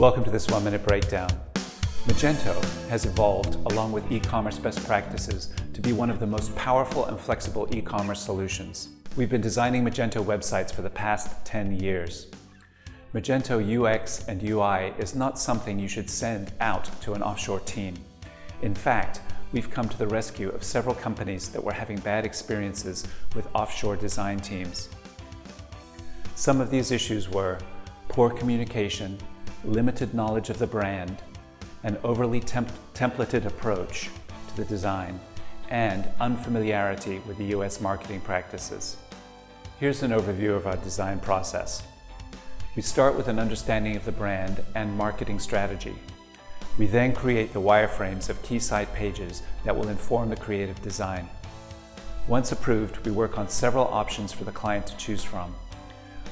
Welcome to this 1-minute breakdown. Magento has evolved, along with e-commerce best practices, to be one of the most powerful and flexible e-commerce solutions. We've been designing Magento websites for the past 10 years. Magento UX and UI is not something you should send out to an offshore team. In fact, we've come to the rescue of several companies that were having bad experiences with offshore design teams. Some of these issues were poor communication, limited knowledge of the brand, an overly templated approach to the design, and unfamiliarity with the US marketing practices. Here's an overview of our design process. We start with an understanding of the brand and marketing strategy. We then create the wireframes of key site pages that will inform the creative design. Once approved, we work on several options for the client to choose from.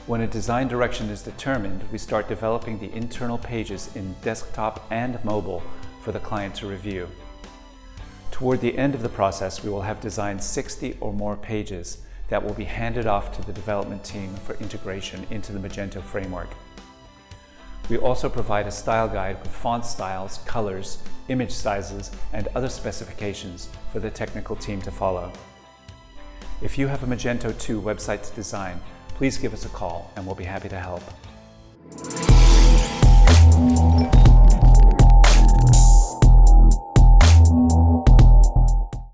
When a design direction is determined, we start developing the internal pages in desktop and mobile for the client to review. Toward the end of the process, we will have designed 60 or more pages that will be handed off to the development team for integration into the Magento framework. We also provide a style guide with font styles, colors, image sizes, and other specifications for the technical team to follow. If you have a Magento 2 website to design, please give us a call and we'll be happy to help.